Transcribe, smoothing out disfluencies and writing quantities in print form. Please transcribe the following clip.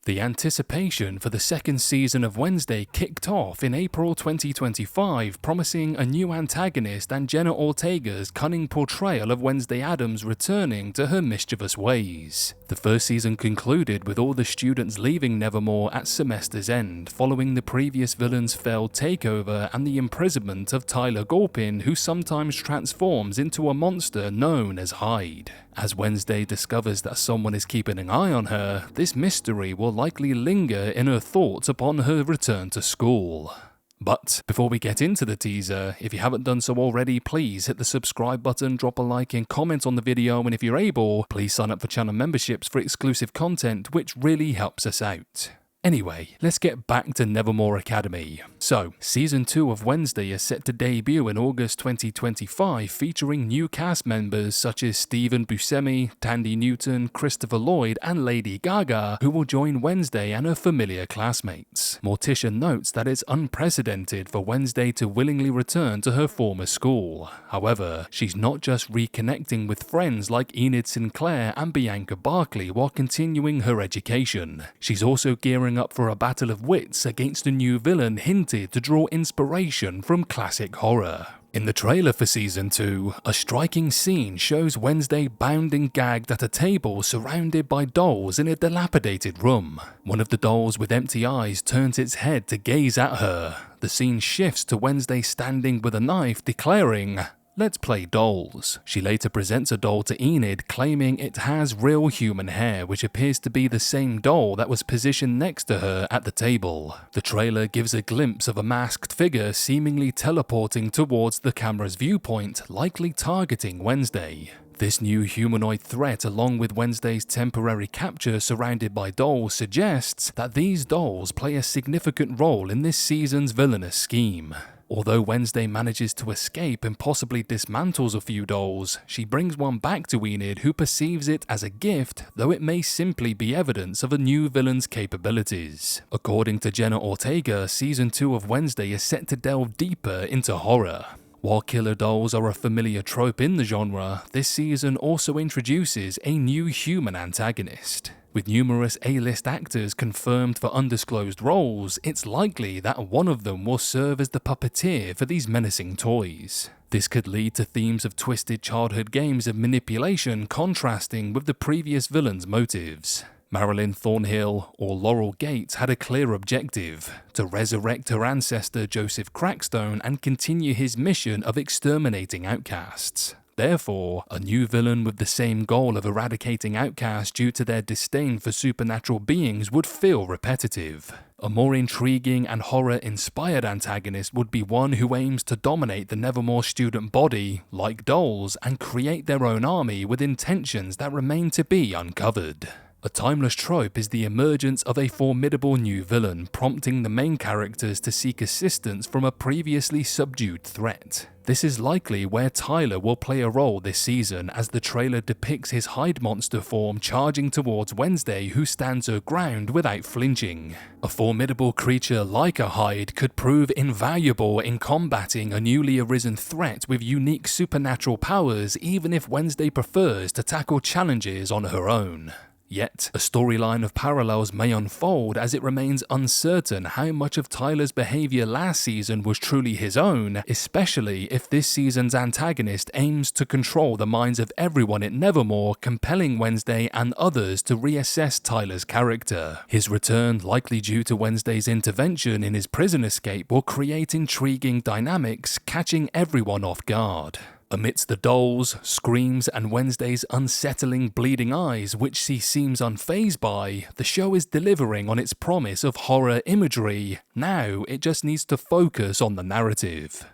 The anticipation for the second season of Wednesday kicked off in April 2025, promising a new antagonist and Jenna Ortega's cunning portrayal of Wednesday Addams returning to her mischievous ways. The first season concluded with all the students leaving Nevermore at semester's end, following the previous villain's failed takeover and the imprisonment of Tyler Gulpin, who sometimes transforms into a monster known as Hyde. As Wednesday discovers that someone is keeping an eye on her, this mystery will likely linger in her thoughts upon her return to school. But before we get into the teaser, if you haven't done so already, please hit the subscribe button, drop a like and comment on the video, and if you're able, please sign up for channel memberships for exclusive content, which really helps us out. Anyway, let's get back to Nevermore Academy. So, Season 2 of Wednesday is set to debut in August 2025, featuring new cast members such as Stephen Buscemi, Tandy Newton, Christopher Lloyd, and Lady Gaga, who will join Wednesday and her familiar classmates. Morticia notes that it's unprecedented for Wednesday to willingly return to her former school. However, she's not just reconnecting with friends like Enid Sinclair and Bianca Barkley while continuing her education. She's also gearing up for a battle of wits against a new villain hinted to draw inspiration from classic horror. In the trailer for Season 2, a striking scene shows Wednesday bound and gagged at a table surrounded by dolls in a dilapidated room. One of the dolls with empty eyes turns its head to gaze at her. The scene shifts to Wednesday standing with a knife, declaring, "Let's play dolls." She later presents a doll to Enid, claiming it has real human hair, which appears to be the same doll that was positioned next to her at the table. The trailer gives a glimpse of a masked figure seemingly teleporting towards the camera's viewpoint, likely targeting Wednesday. This new humanoid threat, along with Wednesday's temporary capture surrounded by dolls, suggests that these dolls play a significant role in this season's villainous scheme. Although Wednesday manages to escape and possibly dismantles a few dolls, she brings one back to Enid, who perceives it as a gift, though it may simply be evidence of a new villain's capabilities. According to Jenna Ortega, Season 2 of Wednesday is set to delve deeper into horror. While killer dolls are a familiar trope in the genre, this season also introduces a new human antagonist. With numerous A-list actors confirmed for undisclosed roles, it's likely that one of them will serve as the puppeteer for these menacing toys. This could lead to themes of twisted childhood games of manipulation contrasting with the previous villain's motives. Marilyn Thornhill, or Laurel Gates, had a clear objective: to resurrect her ancestor Joseph Crackstone and continue his mission of exterminating outcasts. Therefore, a new villain with the same goal of eradicating outcasts due to their disdain for supernatural beings would feel repetitive. A more intriguing and horror-inspired antagonist would be one who aims to dominate the Nevermore student body, like dolls, and create their own army with intentions that remain to be uncovered. A timeless trope is the emergence of a formidable new villain, prompting the main characters to seek assistance from a previously subdued threat. This is likely where Tyler will play a role this season, as the trailer depicts his Hyde monster form charging towards Wednesday, who stands her ground without flinching. A formidable creature like a Hyde could prove invaluable in combating a newly arisen threat with unique supernatural powers, even if Wednesday prefers to tackle challenges on her own. Yet, a storyline of parallels may unfold, as it remains uncertain how much of Tyler's behavior last season was truly his own, especially if this season's antagonist aims to control the minds of everyone at Nevermore, compelling Wednesday and others to reassess Tyler's character. His return, likely due to Wednesday's intervention in his prison escape, will create intriguing dynamics, catching everyone off guard. Amidst the dolls, screams, and Wednesday's unsettling bleeding eyes, which she seems unfazed by, the show is delivering on its promise of horror imagery. Now, it just needs to focus on the narrative.